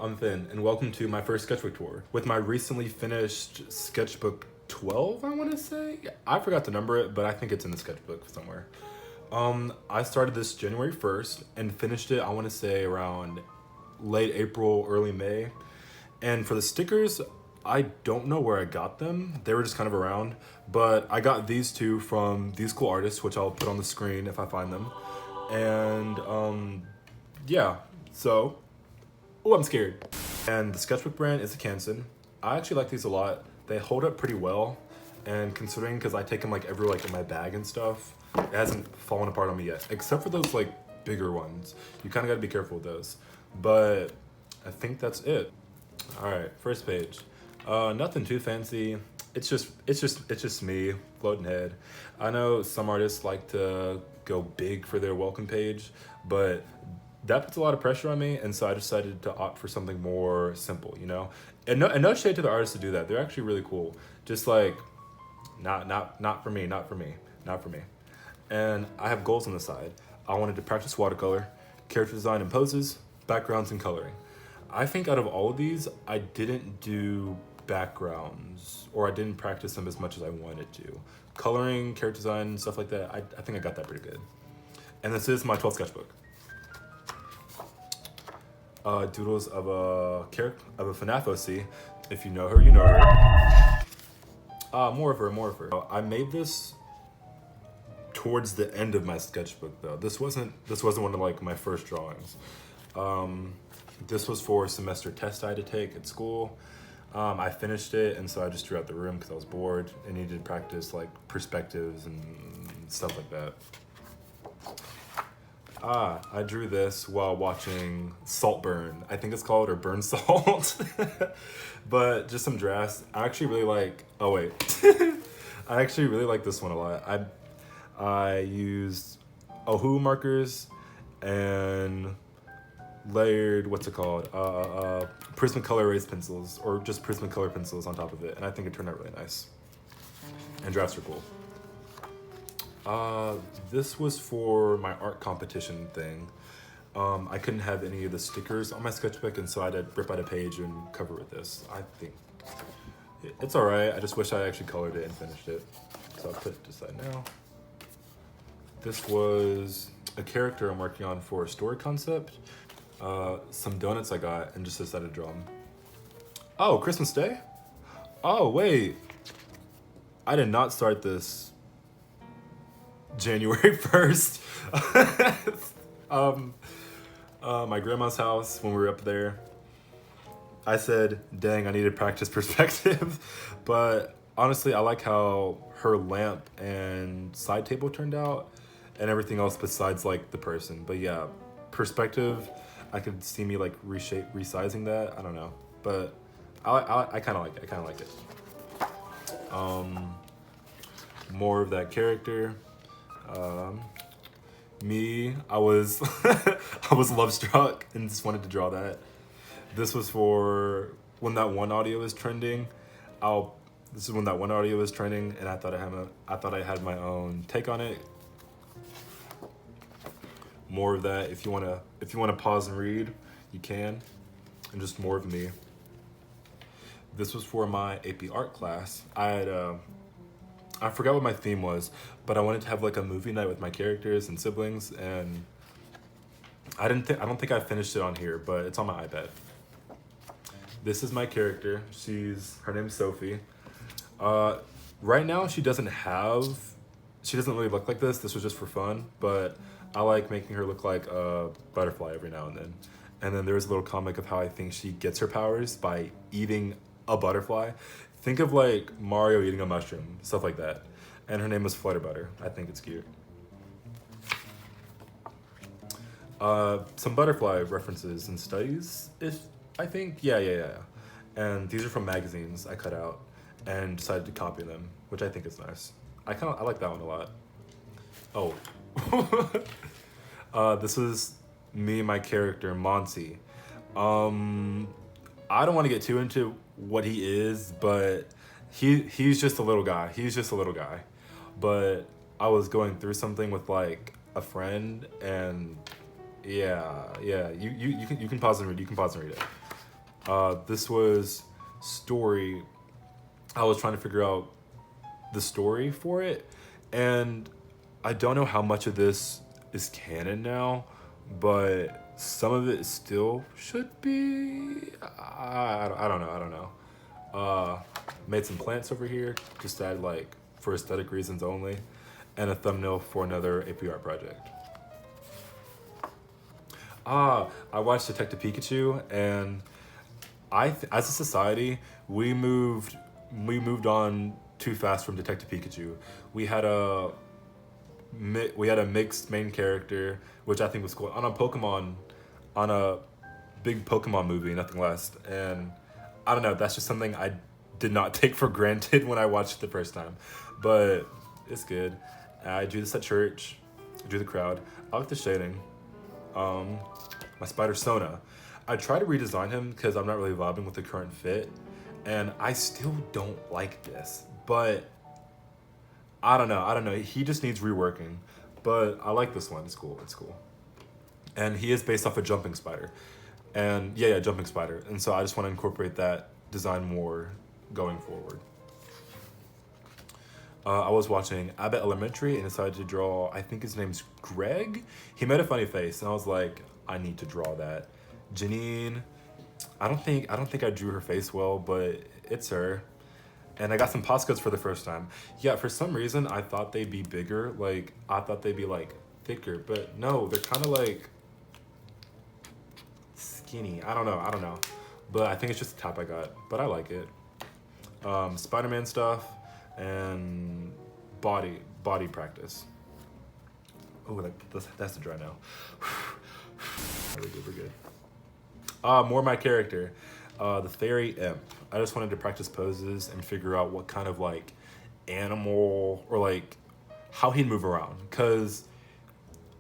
I'm Finn, and welcome to my first sketchbook tour. With my recently finished sketchbook 12, I want to say? I forgot to number it, but I think it's in the sketchbook somewhere. I started this January 1st and finished it, I want to say, around late April, early May. And for the stickers, I don't know where I got them. They were just kind of around, but I got these two from these cool artists, which I'll put on the screen if I find them. And yeah, so, oh, I'm scared. And the sketchbook brand is a Canson. I actually like these a lot. They hold up pretty well, and considering, because I take them like everywhere, like in my bag and stuff, it hasn't fallen apart on me yet, except for those like bigger ones. You kind of got to be careful with those, but I think that's it. All right, first page. Nothing too fancy. It's just me, floating head. I know some artists like to go big for their welcome page, but that puts a lot of pressure on me, and so I decided to opt for something more simple, you know. And no shade to the artists to do that. They're actually really cool. Just like, not for me, not for me, not for me. And I have goals on the side. I wanted to practice watercolor, character design and poses, backgrounds and coloring. I think out of all of these, I didn't do backgrounds, or I didn't practice them as much as I wanted to. Coloring, character design, stuff like that, I think I got that pretty good. And this is my 12th sketchbook. Doodles of a FNAF OC. If you know her, you know her. More of her. I made this towards the end of my sketchbook though. This wasn't one of like my first drawings. This was for a semester test I had to take at school. I finished it, and so I just drew out the room because I was bored and needed to practice like perspectives and stuff like that. I drew this while watching Saltburn, I think it's called, or Burn Salt. But just some drafts. I actually really like, oh wait. I actually really like this one a lot. I used YOOO markers and layered, what's it called? Prismacolor erase pencils, or just Prismacolor pencils on top of it. And I think it turned out really nice. And drafts are cool. This was for my art competition thing. I couldn't have any of the stickers on my sketchbook, and so I had to rip out a page and cover it with this. I think it's all right. I just wish I actually colored it and finished it. So I'll put it aside now. This was a character I'm working on for a story concept. Some donuts I got and just decided to draw them. Oh, Christmas Day? Oh, wait. I did not start this January 1st. My grandma's house, when we were up there, I said, dang, I need to practice perspective. But honestly, I like how her lamp and side table turned out and everything else besides like the person. But yeah, perspective, I could see me like resizing that. I don't know, but I kind of like it. More of that character. Me, I was I was love struck and just wanted to draw that. This was for when that one audio was trending. This is when that one audio was trending, and I thought I had my own take on it. More of that. If you wanna pause and read, you can. And just more of me. This was for my AP art class. I forgot what my theme was, but I wanted to have like a movie night with my characters and siblings, and I don't think I finished it on here, but it's on my iPad. This is my character. Her name's Sophie. Right now she doesn't really look like this. This was just for fun, but I like making her look like a butterfly every now and then. And then there's a little comic of how I think she gets her powers by eating a butterfly. Think of like Mario eating a mushroom, stuff like that. And her name was Flutterbutter. I think it's cute. Some butterfly references and studies, I think. Yeah. And these are from magazines I cut out and decided to copy them, which I think is nice. I like that one a lot. Oh. This was me and my character, Monty. I don't want to get too into what he is, but he's just a little guy. But I was going through something with like a friend, and yeah. You can pause and read. This was story. I was trying to figure out the story for it, and I don't know how much of this is canon now, but some of it still should be. I don't know. I don't know. Made some plants over here, just add like for aesthetic reasons only, and a thumbnail for another APR project. I watched Detective Pikachu, and as a society, we moved on too fast from Detective Pikachu. We had a we had a mixed main character, which I think was cool. On a big Pokemon movie, nothing less. And I don't know, that's just something I did not take for granted when I watched it the first time. But it's good. I drew this at church. I drew the crowd. I like the shading. My spider Sona. I try to redesign him because I'm not really vibing with the current fit, and I still don't like this. But I don't know. I don't know. He just needs reworking. But I like this one. It's cool. It's cool. And he is based off a jumping spider, and yeah, jumping spider. And so I just want to incorporate that design more going forward. I was watching Abbott Elementary and decided to draw, I think his name's Greg. He made a funny face, and I was like, I need to draw that. Janine, I don't think I drew her face well, but it's her. And I got some Poscas for the first time. Yeah, for some reason I thought they'd be bigger. Like I thought they'd be like thicker, but no, they're kind of like skinny. I don't know. But I think it's just the top I got. But I like it. Spider-Man stuff and body practice. Oh, that's the dry now. We're good. More my character. The fairy imp. I just wanted to practice poses and figure out what kind of like animal or like how he'd move around, because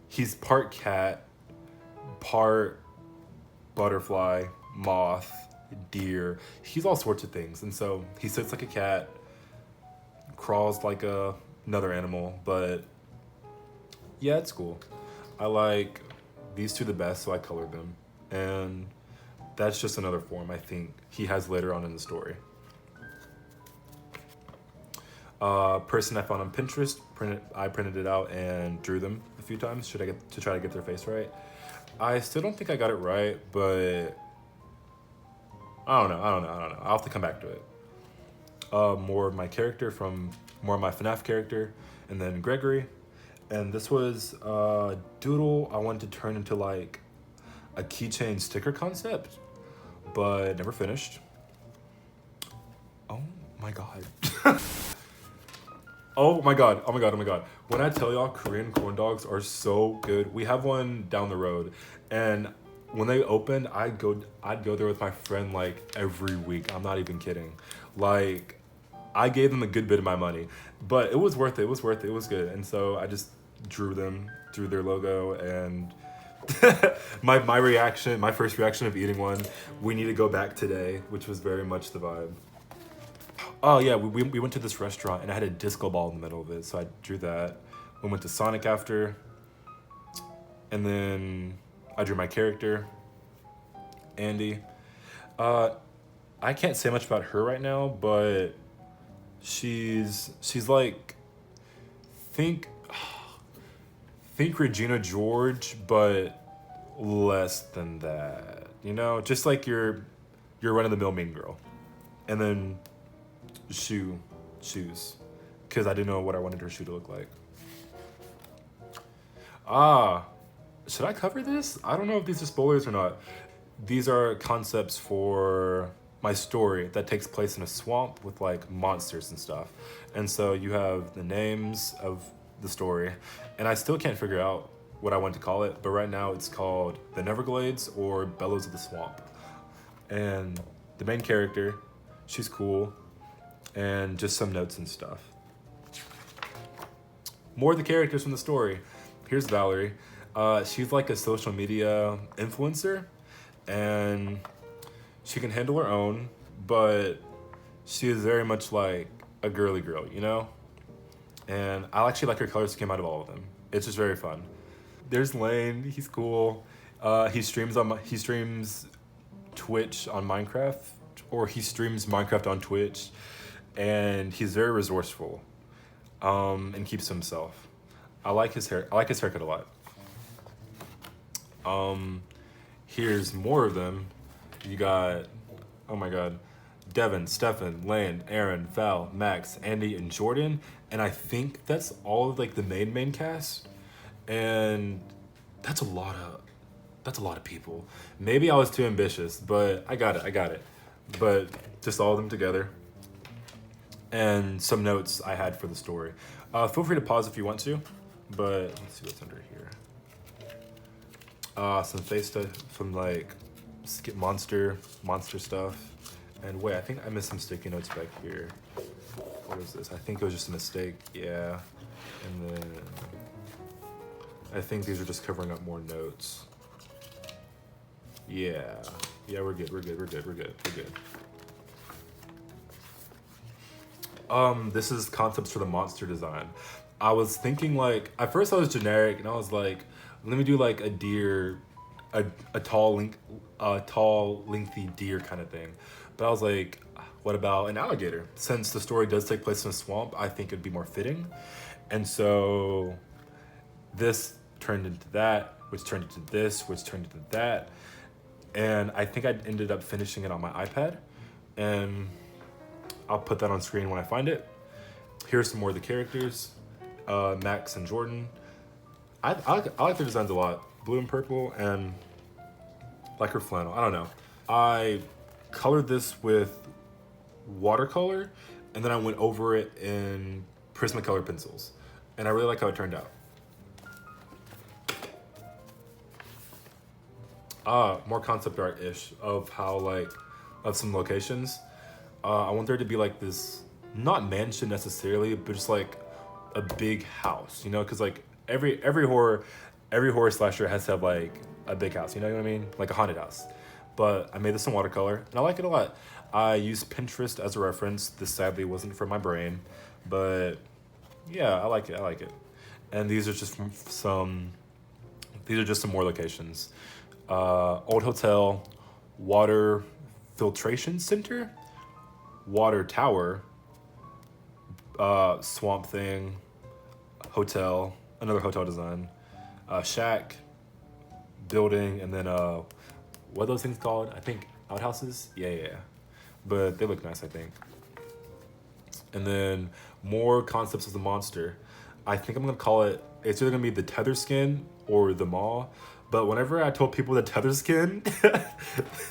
he's part cat, part butterfly, moth, deer. He's all sorts of things, and so he sits like a cat, crawls like another animal. But yeah, it's cool. I like these two the best, so I colored them, and that's just another form I think he has later on in the story. Person I found on Pinterest, I printed it out and drew them a few times to try to get their face right. I still don't think I got it right, but I don't know. I'll have to come back to it. More of my character from more of my FNAF character, and then Gregory. And this was a doodle I wanted to turn into like a keychain sticker concept, but never finished. Oh my god. Oh my god. When I tell y'all Korean corn dogs are so good, we have one down the road, and when they opened, I'd go there with my friend like every week. I'm not even kidding. Like, I gave them a good bit of my money, but it was worth it. It was good. And so I just drew their logo, and my first reaction of eating one, we need to go back today, which was very much the vibe. Oh yeah, we went to this restaurant and I had a disco ball in the middle of it, so I drew that. We went to Sonic after, and then I drew my character, Andy. I can't say much about her right now, but she's like, think Regina George, but less than that. You know, just like your run-of-the-mill mean girl. And then shoes, because I didn't know what I wanted her shoe to look like. Should I cover this? I don't know if these are spoilers or not. These are concepts for my story that takes place in a swamp with like monsters and stuff. And so you have the names of the story, and I still can't figure out what I want to call it, but right now it's called The Neverglades or Bellows of the Swamp. And the main character, she's cool, and just some notes and stuff. More of the characters from the story. Here's Valerie. She's like a social media influencer, and she can handle her own, but she is very much like a girly girl, you know? And I actually like her colors that came out of all of them. It's just very fun. There's Lane, he's cool. He streams Twitch on Minecraft, or he streams Minecraft on Twitch, and he's very resourceful, and keeps to himself. I like his hair. I like his haircut a lot. Here's more of them. You got, oh my God, Devin, Stefan, Lane, Aaron, Val, Max, Andy, and Jordan. And I think that's all of like the main cast. And that's a lot of people. Maybe I was too ambitious, but I got it. But just all of them together. And some notes I had for the story. Feel free to pause if you want to, but let's see what's under here. Some face stuff from like Skip Monster stuff. And wait, I think I missed some sticky notes back here. What is this? I think it was just a mistake. Yeah. And then I think these are just covering up more notes. Yeah. Yeah, we're good. This is concepts for the monster design. I was thinking like, at first I was generic and I was like, let me do like a deer, a tall, lengthy deer kind of thing. But I was like, what about an alligator? Since the story does take place in a swamp, I think it'd be more fitting. And so this turned into that, which turned into this, which turned into that. And I think I ended up finishing it on my iPad. And I'll put that on screen when I find it. Here's some more of the characters. Max and Jordan. I like their designs a lot. Blue and purple and like her flannel. I don't know. I colored this with watercolor and then I went over it in Prismacolor pencils. And I really like how it turned out. More concept art-ish of how like, of some locations. I want there to be like this, not mansion necessarily, but just like a big house, you know? Cause like every horror slasher has to have like a big house, you know what I mean? Like a haunted house. But I made this in watercolor and I like it a lot. I used Pinterest as a reference. This sadly wasn't from my brain, but yeah, I like it. And these are just some more locations. Old hotel, water filtration center, water tower, swamp thing, hotel, another hotel design, shack, building, and then what are those things called? I think outhouses. Yeah. But they look nice, I think. And then more concepts of the monster. I think I'm gonna call it. It's either gonna be the tether skin or the maw. But whenever I told people the tether skin,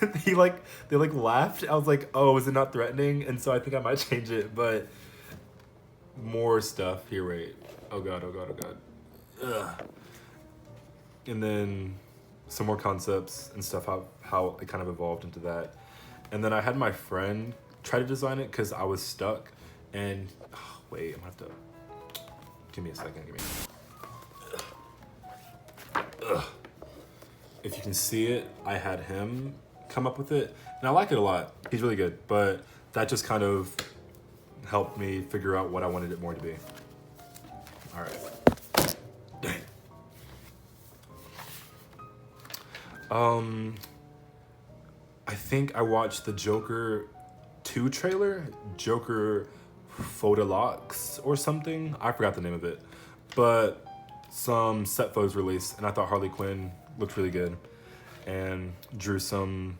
they laughed. I was like, oh, is it not threatening? And so I think I might change it, but more stuff here, wait. Oh God. Ugh. And then some more concepts and stuff, how it kind of evolved into that. And then I had my friend try to design it because I was stuck. And, wait, I'm gonna have to, give me a second, Ugh. If you can see it, I had him come up with it. And I like it a lot. He's really good. But that just kind of helped me figure out what I wanted it more to be. All right. Dang. I think I watched the Joker 2 trailer, Joker Photolocks or something. I forgot the name of it. But some set photos released and I thought Harley Quinn looked really good, and drew some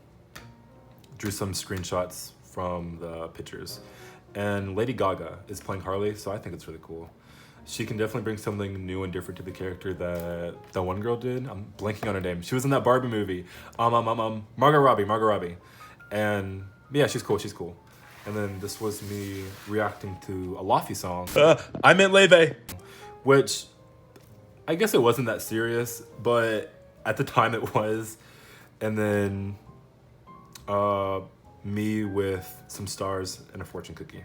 screenshots from the pictures. And Lady Gaga is playing Harley, so I think it's really cool. She can definitely bring something new and different to the character that the one girl did. I'm blanking on her name. She was in that Barbie movie. Margot Robbie. And yeah, she's cool. And then this was me reacting to a Laffy song. I meant Leve. Which, I guess it wasn't that serious, but at the time it was. And then me with some stars and a fortune cookie.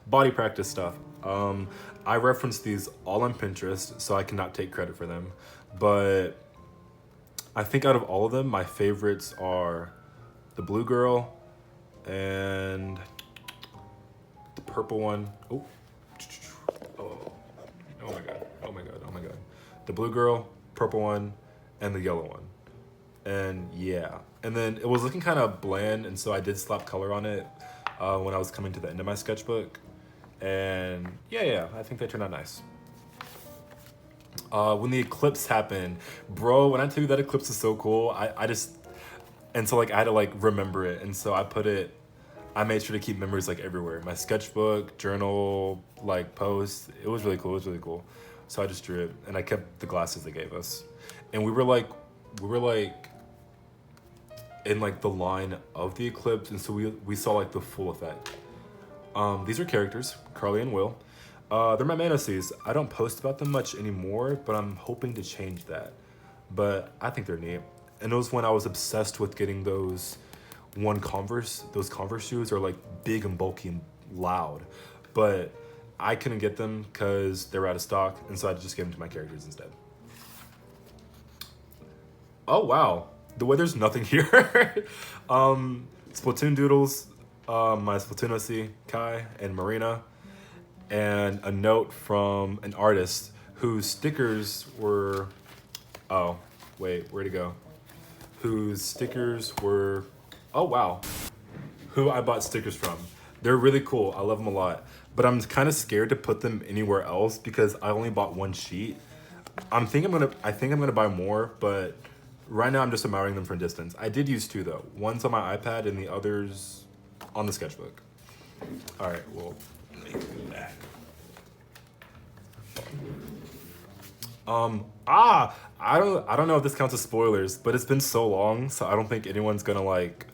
Body practice stuff. I referenced these all on Pinterest, so I cannot take credit for them. But I think out of all of them, my favorites are the blue girl and the purple one. Oh my god. The blue girl purple one, and the yellow one. And yeah, and then it was looking kind of bland, and so I did slap color on it when I was coming to the end of my sketchbook. And yeah, I think they turned out nice. When the eclipse happened, bro, when I tell you that eclipse is so cool, I just, and so like I had to like remember it, and so I made sure to keep memories like everywhere. My sketchbook, journal, like posts. It was really cool. So I just drew it, and I kept the glasses they gave us. And we were like in like the line of the eclipse, and so we saw like the full effect. These are characters, Carly and Will. They're my Manosies. I don't post about them much anymore, but I'm hoping to change that. But I think they're neat. And it was when I was obsessed with getting those Converse shoes are like big and bulky and loud. But I couldn't get them because they were out of stock, and so I just gave them to my characters instead. Oh wow, the weather's nothing here. Splatoon doodles, my Splatoon OC, Kai and Marina, and a note from an artist whose stickers were, oh wait, where'd it go? Whose stickers were, oh wow, who I bought stickers from. They're really cool, I love them a lot, but I'm kind of scared to put them anywhere else because I only bought one sheet. I think I'm gonna buy more, but right now I'm just admiring them from a distance. I did use two though. One's on my iPad and the other's on the sketchbook. All right, well, let me do that. I don't know if this counts as spoilers, but it's been so long, so I don't think anyone's gonna like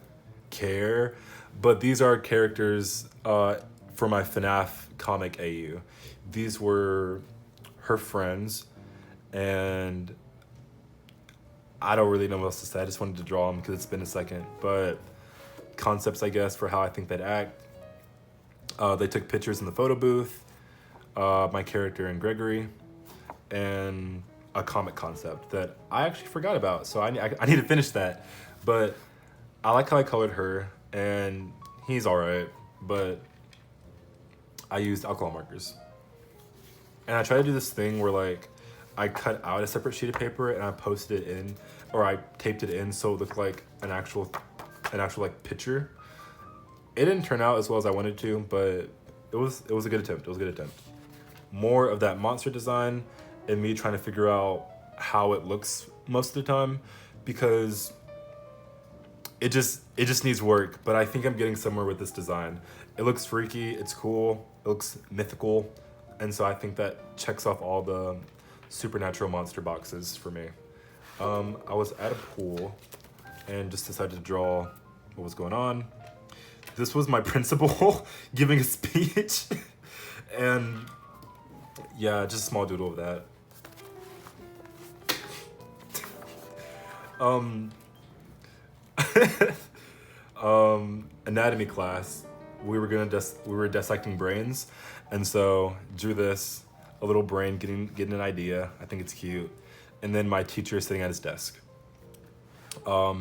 care. But these are characters for my FNAF comic AU. These were her friends, and I don't really know what else to say. I just wanted to draw them because it's been a second. But concepts, I guess, for how I think they'd act. They took pictures in the photo booth, my character and Gregory, and a comic concept that I actually forgot about. So I need to finish that. But I like how I colored her, and he's all right, but I used alcohol markers. And I tried to do this thing where like I cut out a separate sheet of paper and I posted it in, or I taped it in so it looked like an actual like picture. It didn't turn out as well as I wanted to, but it was a good attempt. More of that monster design and me trying to figure out how it looks most of the time, because it just needs work, but I think I'm getting somewhere with this design. It looks freaky, it's cool, it looks mythical, and so I think that checks off all the supernatural monster boxes for me. I was at a pool and just decided to draw what was going on. This was my principal giving a speech, and yeah, just a small doodle of that. Anatomy class, we were dissecting brains, and so drew this, a little brain getting an idea. I think it's cute. And then my teacher is sitting at his desk. A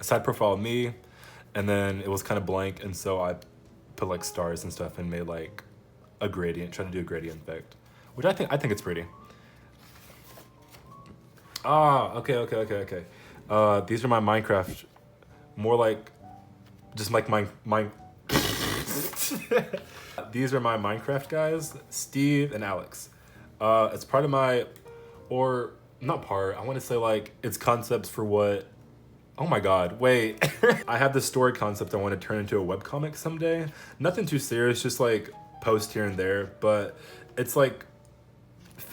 side profile of me, and then it was kind of blank, and so I put like stars and stuff and made like a gradient, tried to do a gradient effect, which I think it's pretty. Okay. These are my Minecraft, more like just like my these are my Minecraft guys, Steve and Alex. It's part of my, or not part, I want to say like it's concepts for what, oh my god, wait. I have this story concept I want to turn into a webcomic someday. Nothing too serious, just like post here and there, but it's like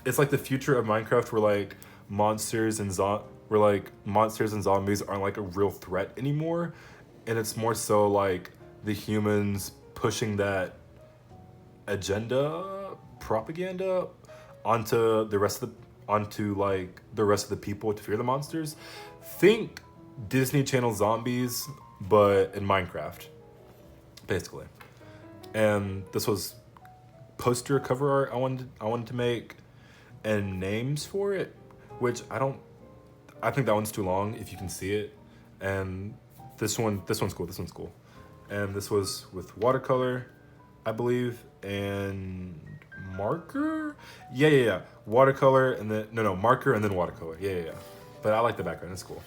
the future of Minecraft where like monsters and zombies aren't like a real threat anymore, and it's more so like the humans pushing that agenda, propaganda onto the rest of the people to fear the monsters. Think Disney Channel zombies, but in Minecraft, basically. And this was poster cover art I wanted to make, and names for it, which I think that one's too long if you can see it. And this one's cool. And this was with watercolor, I believe, and marker. Yeah. Watercolor and then no marker and then watercolor. Yeah. But I like the background. It's cool.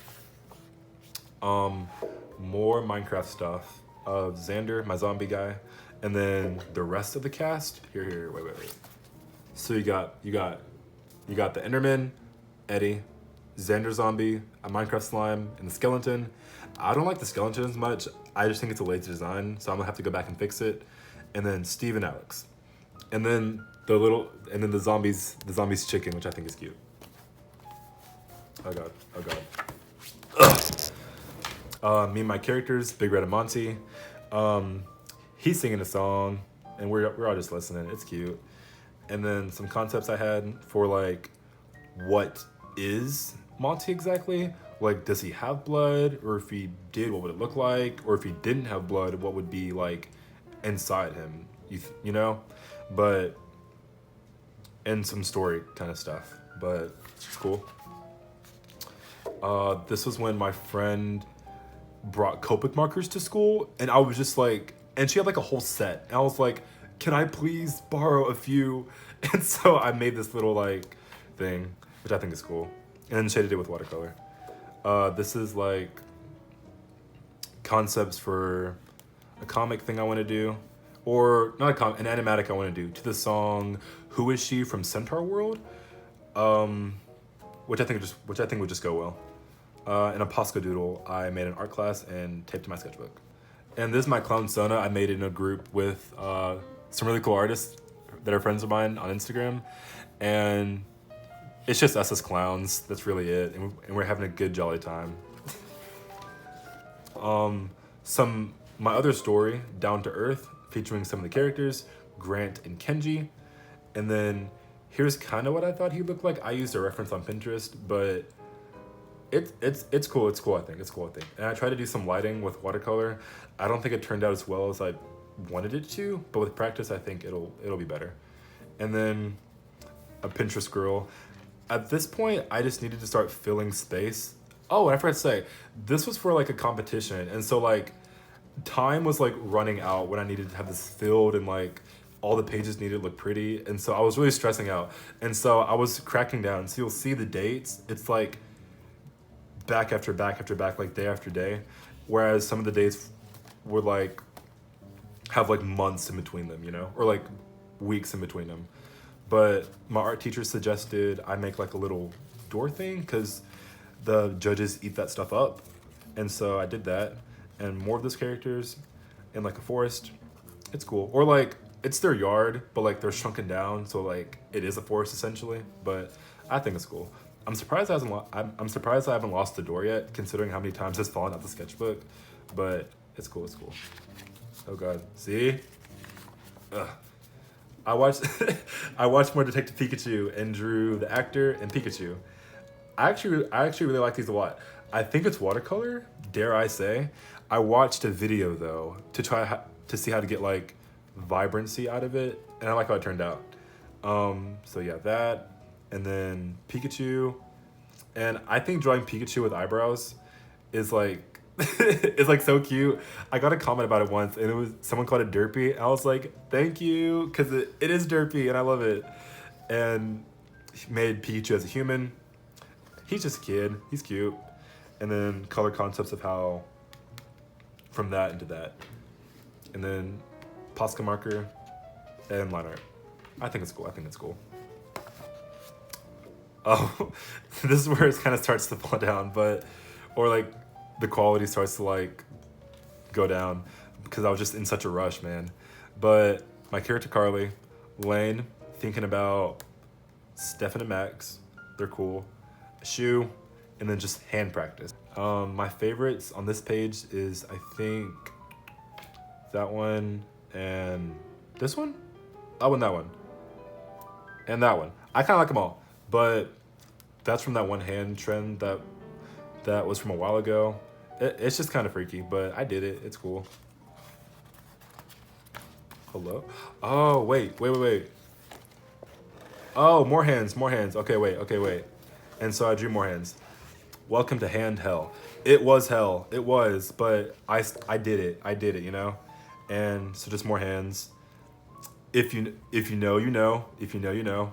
More Minecraft stuff of Xander, my zombie guy, and then the rest of the cast. Here. Wait. So you got the Enderman, Eddie, Xander zombie, a Minecraft slime, and the skeleton. I don't like the skeleton as much. I just think it's a lazy design, so I'm gonna have to go back and fix it. And then Steve and Alex, and then the zombies chicken, which I think is cute. Oh god. Me and my characters, Big Red and Monty. He's singing a song, and we're all just listening. It's cute. And then some concepts I had for like, what is Monty exactly? Like, does he have blood? Or if he did, what would it look like? Or if he didn't have blood, what would be like inside him? You know? But, and some story kind of stuff. But it's cool. This was when my friend brought Copic markers to school, and I was just like, and she had like a whole set, and I was like, can I please borrow a few? And so I made this little like thing, which I think is cool, and then shaded it with watercolor. This is like concepts for a comic thing I want to do, or not a comic, an animatic I want to do to the song "Who Is She" from Centaur World, which I think would just go well. And a Posca doodle I made in art class and taped to my sketchbook. And this is my clown Sona I made in a group with some really cool artists that are friends of mine on Instagram. And it's just us as clowns. That's really it. And we're having a good jolly time. My other story, Down to Earth, featuring some of the characters, Grant and Kenji. And then here's kind of what I thought he looked like. I used a reference on Pinterest, but it's cool. It's cool, I think. And I tried to do some lighting with watercolor. I don't think it turned out as well as I wanted it to, but with practice, I think it'll be better. And then a Pinterest girl. At this point, I just needed to start filling space. Oh, and I forgot to say, this was for like a competition, and so like time was like running out when I needed to have this filled, and like all the pages needed to look pretty, and so I was really stressing out, and so I was cracking down. So you'll see the dates. It's like back after back after back, like day after day, whereas some of the days would like have like months in between them, you know, or like weeks in between them. But my art teacher suggested I make like a little door thing because the judges eat that stuff up, and so I did that. And more of those characters in like a forest. It's cool. Or like it's their yard, but like they're shrunken down, so like it is a forest essentially. But I think it's cool. I'm surprised I haven't lost the door yet, considering how many times it's fallen out the sketchbook. But it's cool. Oh god, see? Ugh. I watched more Detective Pikachu and drew the actor and Pikachu. I actually really like these a lot. I think it's watercolor, dare I say. I watched a video though to try to see how to get like vibrancy out of it, and I like how it turned out. So yeah, that, and then Pikachu, and I think drawing Pikachu with eyebrows is like it's like so cute. I got a comment about it once, and it was someone called it derpy. I was like, thank you, because it is derpy, and I love it. And he made Pikachu as a human. He's just a kid. He's cute. And then color concepts of how from that into that. And then Posca marker and line art. I think it's cool. Oh, this is where it kind of starts to fall down, or like the quality starts to like go down because I was just in such a rush, man. But my character Carly, Lane, thinking about Stefan and Max, they're cool. Shoe, and then just hand practice. My favorites on this page is I think that one and this one. Oh, and that one. And that one. I kind of like them all, but that's from that one hand trend that was from a while ago. It's just kind of freaky, but I did it. It's cool. Hello? Oh, wait. Oh, more hands. Okay, wait. And so I drew more hands. Welcome to hand hell. It was hell. It was, but I did it, you know? And so just more hands. if you know, you know. If you know, you know.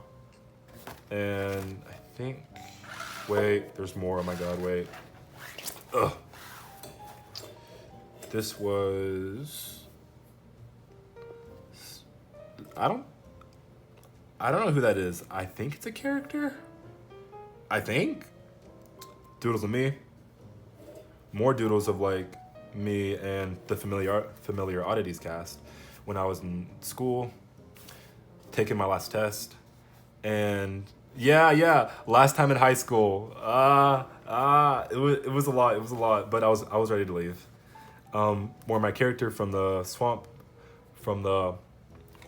And I think, wait, there's more. Oh my god, wait. Ugh. This was. I don't know who that is. I think it's a character. I think. Doodles of me. More doodles of like me and the familiar oddities cast when I was in school, taking my last test, and yeah, last time in high school. It was a lot, but I was ready to leave. More my character from the swamp, from the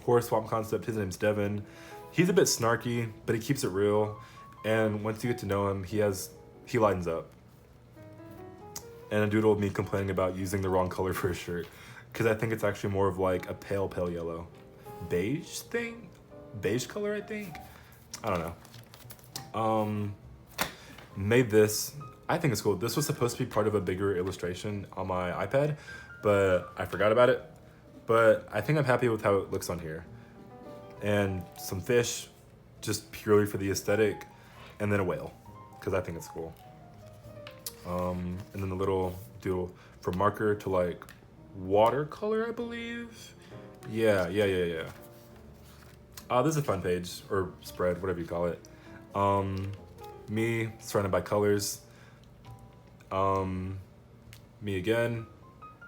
horror swamp concept. His name's Devin. He's a bit snarky, but he keeps it real. And once you get to know him, he lightens up. And a doodle of me complaining about using the wrong color for his shirt, because I think it's actually more of like a pale yellow, beige color. I think. I don't know. Made this. I think it's cool. This was supposed to be part of a bigger illustration on my iPad, but I forgot about it. But I think I'm happy with how it looks on here. And some fish, just purely for the aesthetic, and then a whale, because I think it's cool. And then the little doodle from marker to like watercolor, I believe. Yeah. This is a fun page, or spread, whatever you call it. Me surrounded by colors. Me again,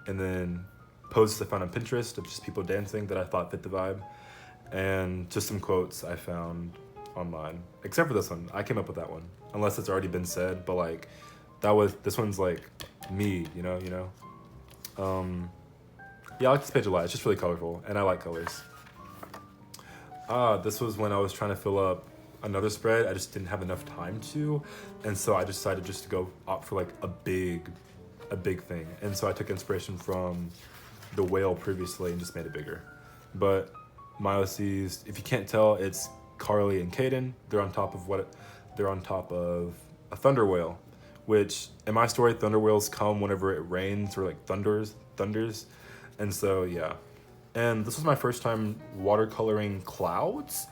and then posts I found on Pinterest of just people dancing that I thought fit the vibe, and just some quotes I found online. Except for this one, I came up with that one, unless it's already been said. But like, this one's like me, you know. Yeah, I like this page a lot. It's just really colorful, and I like colors. This was when I was trying to fill up another spread. I just didn't have enough time to, and so I decided just to go opt for like a big thing. And so I took inspiration from the whale previously and just made it bigger. But my OCs, if you can't tell, it's Carly and Caden. They're on top of a thunder whale, which in my story, thunder whales come whenever it rains or like thunders. And so yeah. And this was my first time watercoloring clouds.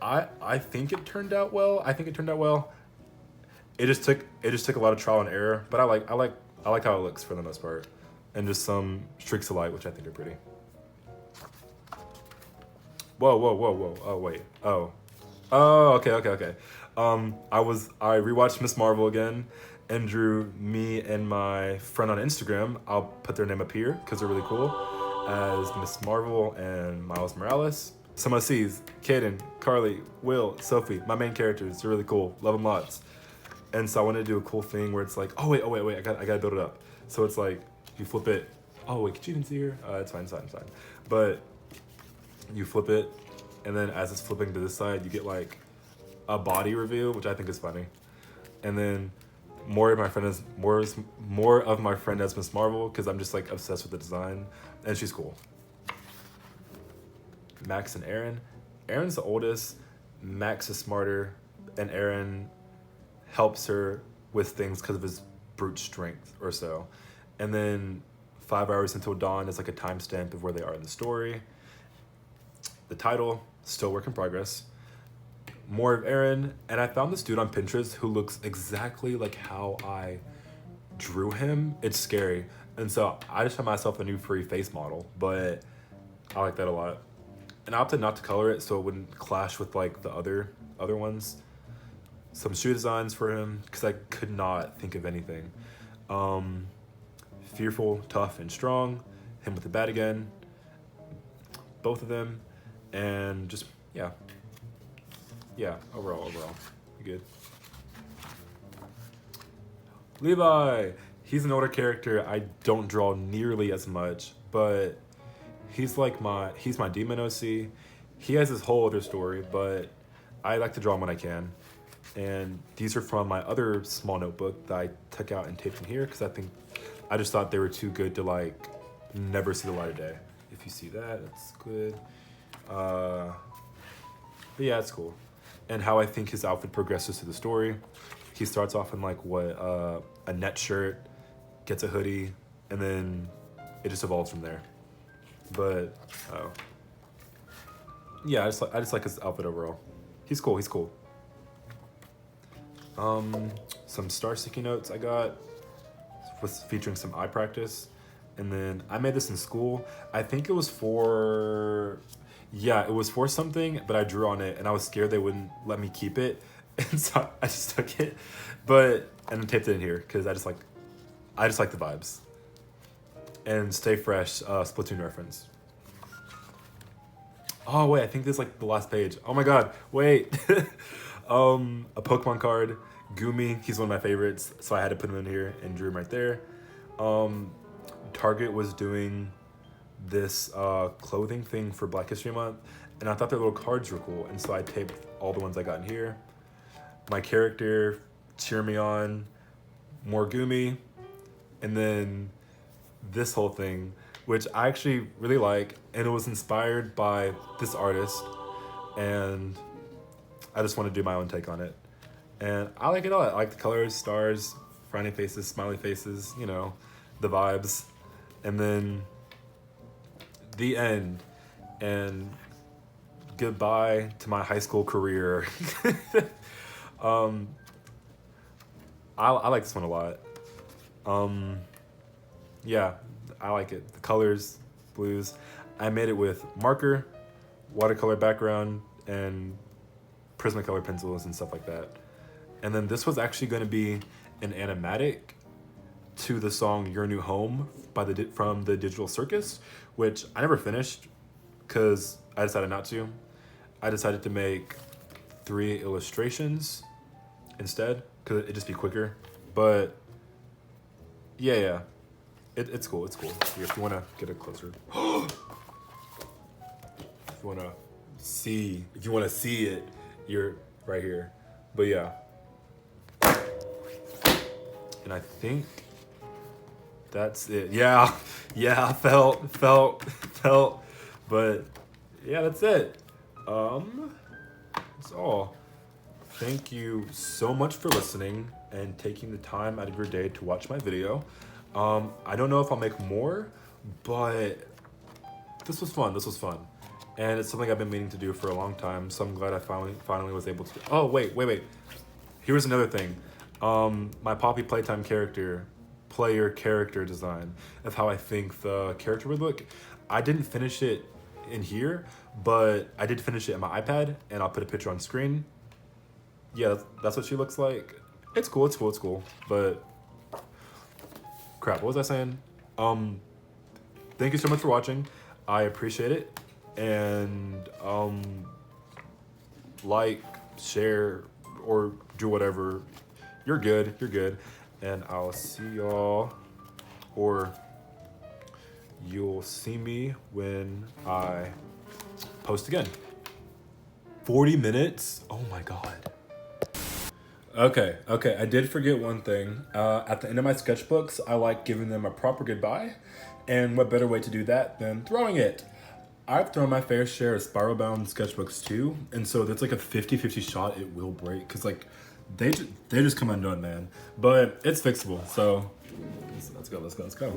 I think it turned out well. It just took a lot of trial and error, but I like how it looks for the most part, and just some streaks of light, which I think are pretty. Whoa. Oh wait. Oh, okay. I rewatched Miss Marvel again, and drew me and my friend on Instagram. I'll put their name up here because they're really cool, as Miss Marvel and Miles Morales. Some OCs, Caden, Carly, Will, Sophie, my main characters. They're really cool. Love them lots. And so I wanted to do a cool thing where it's like, oh wait, I gotta build it up. So it's like, you flip it. Oh wait, could you even see here? It's fine. But you flip it, and then as it's flipping to this side, you get like a body reveal, which I think is funny. And then more of my friend as Miss Marvel, because I'm just like obsessed with the design, and she's cool. Max and Aaron. Aaron's the oldest, Max is smarter, and Aaron helps her with things because of his brute strength or so. And then 5 hours until dawn is like a timestamp of where they are in the story. The title, still work in progress. More of Aaron, and I found this dude on Pinterest who looks exactly like how I drew him. It's scary. And so I just found myself a new free face model, but I like that a lot. And I opted not to color it so it wouldn't clash with like the other ones. Some shoe designs for him because I could not think of anything. Fearful, tough, and strong. Him with the bat again. Both of them. And just, yeah. Yeah, overall, good. Levi. He's an older character. I don't draw nearly as much, but he's my demon OC. He has his whole other story, but I like to draw him when I can. And these are from my other small notebook that I took out and taped in here because I just thought they were too good to like never see the light of day. If you see that, that's good. But yeah, it's cool. And how I think his outfit progresses through the story. He starts off in like a net shirt, gets a hoodie, and then it just evolves from there. But yeah, I just like his outfit overall. He's cool. He's cool. Some star sticky notes I got was featuring some eye practice, and then I made this in school. I think it was for, yeah, it was for something, but I drew on it, and I was scared they wouldn't let me keep it, and so I just took it, and then taped it in here because I just like the vibes. And Stay Fresh, Splatoon reference. Oh wait, I think this is like the last page. Oh my god, wait. A Pokemon card, Gumi, he's one of my favorites, so I had to put him in here and drew him right there. Target was doing this clothing thing for Black History Month, and I thought their little cards were cool, and so I taped all the ones I got in here. My character, Cheer Me On, more Gumi, and then this whole thing, which I actually really like, and it was inspired by this artist, and I just want to do my own take on it. And I like it all. I like the colors, stars, frowning faces, smiley faces, you know, the vibes. And then the end, and goodbye to my high school career. I like this one a lot. Yeah, I like it. The colors, blues. I made it with marker, watercolor background, and Prismacolor pencils and stuff like that. And then this was actually going to be an animatic to the song Your New Home from the Digital Circus, which I never finished because I decided not to. I decided to make 3 illustrations instead because it'd just be quicker. But yeah. It's cool. Here, if you want to get it closer. If you want to see it, you're right here. But yeah. And I think that's it. Yeah, felt. But yeah, that's it. That's all. Thank you so much for listening and taking the time out of your day to watch my video. I don't know if I'll make more, but this was fun. And it's something I've been meaning to do for a long time, so I'm glad I finally was able to. Oh, wait. Here's another thing. My Poppy Playtime player character design of how I think the character would look. I didn't finish it in here, but I did finish it in my iPad, and I'll put a picture on screen. Yeah, that's what she looks like. It's cool, but crap, what was I saying? Thank you so much for watching. I appreciate it. And like, share, or do whatever. You're good. And I'll see y'all, or you'll see me when I post again. 40 minutes? Oh my god. Okay, I did forget one thing. At the end of my sketchbooks, I like giving them a proper goodbye, and what better way to do that than throwing it? I've thrown my fair share of spiral bound sketchbooks too, and so that's like a 50-50 shot it will break, because like they just come undone, man. But it's fixable, so let's go.